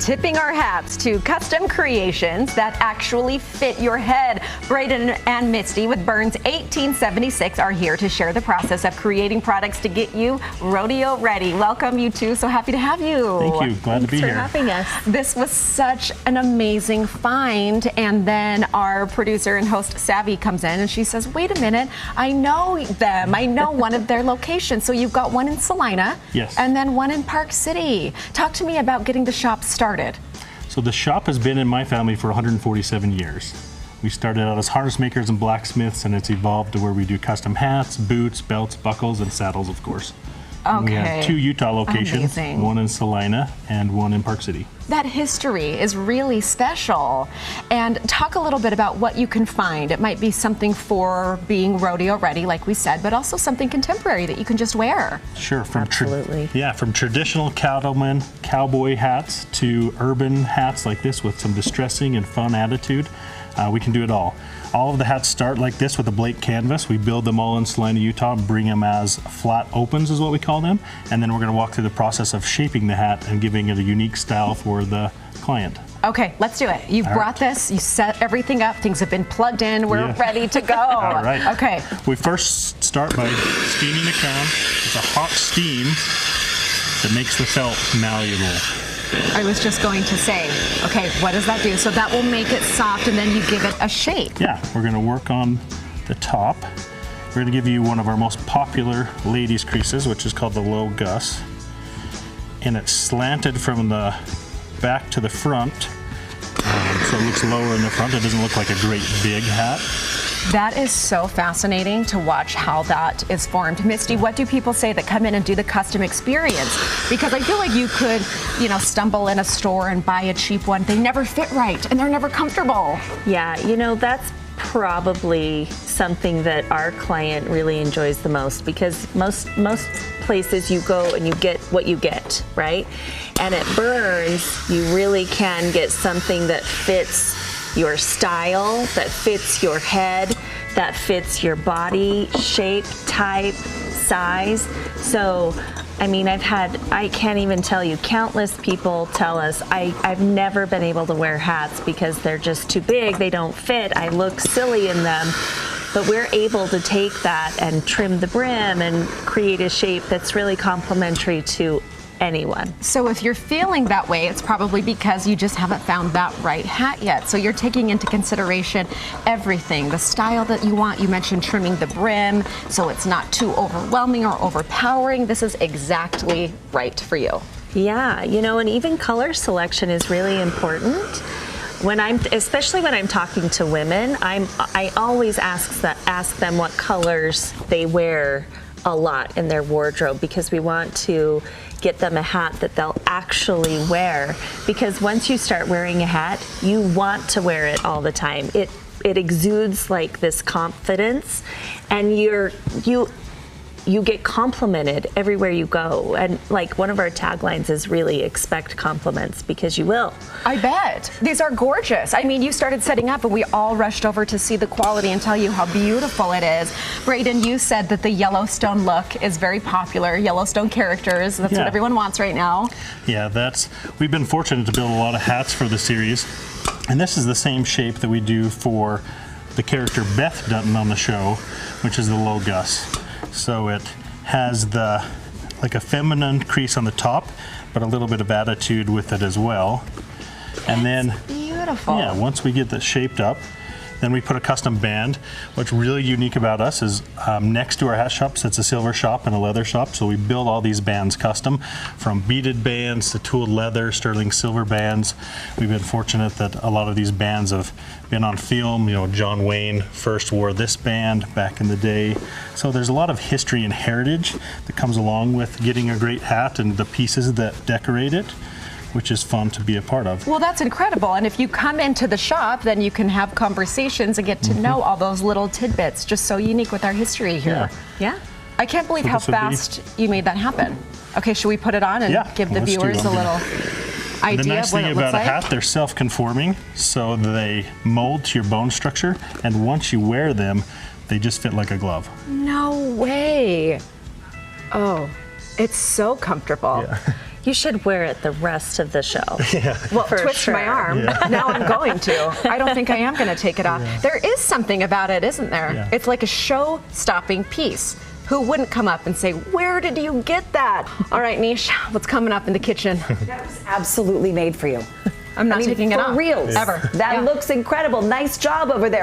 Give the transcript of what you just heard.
tipping our hats to custom creations that actually fit your head. Braydan and Misty with Burns 1876 are here to share the process of creating products to get you rodeo ready. Welcome, you two. So happy to have you. Thank you. Glad to be here. Thanks for having us. This was such an amazing find. And then our producer and host, Savvy, comes in and she says, wait a minute, I know them. I know one of their locations. So you've got one in Salina. Yes. And then one in Park City. Talk to me about getting the shop started. So the shop has been in my family for 147 years. We started out as harness makers and blacksmiths, and it's evolved to where we do custom hats, boots, belts, buckles, and saddles, of course. Okay. We have 2 Utah locations, Amazing. one in Salina and one in Park City. That history is really special. And talk a little bit about what you can find. It might be something for being rodeo ready, like we said, but also something contemporary that you can just wear. Sure. From Absolutely. from traditional cattleman, cowboy hats to urban hats like this with some distressing and fun attitude. We can do it all. All of the hats start like this with a blank canvas. We build them all in Salina, Utah, bring them as flat opens is what we call them. And then we're gonna walk through the process of shaping the hat and giving it a unique style for the client. Okay, let's do it. You've brought this, you set everything up, things have been plugged in, we're ready to go. All right. Okay. We first start by steaming the crown. It's a hot steam that makes the felt malleable. I was just going to say, okay, what does that do? So that will make it soft and then you give it a shape. Yeah, we're gonna work on the top. We're gonna give you one of our most popular ladies creases, which is called the low gus. And it's slanted from the back to the front. So it looks lower in the front. It doesn't look like a great big hat. That is so fascinating to watch how that is formed. Misty, what do people say that come in and do the custom experience? Because I feel like you could, stumble in a store and buy a cheap one. They never fit right and they're never comfortable. Yeah, that's probably something that our client really enjoys the most, because most places you go and you get what you get, right? And at Burns, you really can get something that fits your style, that fits your head, that fits your body shape, type, size. So, I can't even tell you, countless people tell us, I've never been able to wear hats because they're just too big, they don't fit, I look silly in them. But we're able to take that and trim the brim and create a shape that's really complementary to anyone. So if you're feeling that way, it's probably because you just haven't found that right hat yet. So you're taking into consideration everything, the style that you want. You mentioned trimming the brim so it's not too overwhelming or overpowering. This is exactly right for you. Yeah, and even color selection is really important. Especially when I'm talking to women, I always ask them what colors they wear a lot in their wardrobe, because we want to get them a hat that they'll actually wear. Because once you start wearing a hat, you want to wear it all the time. It exudes like this confidence, and you get complimented everywhere you go. And like one of our taglines is really expect compliments, because you will. I bet. These are gorgeous. You started setting up and we all rushed over to see the quality and tell you how beautiful it is. Braydan, you said that the Yellowstone look is very popular. Yellowstone characters, that's what everyone wants right now. Yeah, we've been fortunate to build a lot of hats for the series. And this is the same shape that we do for the character Beth Dutton on the show, which is the low gus. So it has like a feminine crease on the top, but a little bit of attitude with it as well. And then, beautiful. Yeah, once we get this shaped up, then we put a custom band. What's really unique about us is next to our hat shops, it's a silver shop and a leather shop. So we build all these bands custom, from beaded bands to tooled leather, sterling silver bands. We've been fortunate that a lot of these bands have been on film. John Wayne first wore this band back in the day. So there's a lot of history and heritage that comes along with getting a great hat and the pieces that decorate it, which is fun to be a part of. Well, that's incredible. And if you come into the shop, then you can have conversations and get to know all those little tidbits, just so unique with our history here. Yeah. I can't believe how fast you made that happen. Okay, should we put it on and give the viewers a little idea The nice of what thing it about looks a like? hat, they're self-conforming, so they mold to your bone structure, and once you wear them, they just fit like a glove. No way. Oh, it's so comfortable. Yeah. You should wear it the rest of the show. Well, For twitch sure. my arm. Now I'm going to. I don't think I am going to take it off. There is something about it, isn't there? Yeah. It's like a show-stopping piece. Who wouldn't come up and say, where did you get that? All right, Niche, what's coming up in the kitchen? That was absolutely made for you. I'm not taking it for off. reals. Ever. That Yeah. looks incredible. Nice job over there.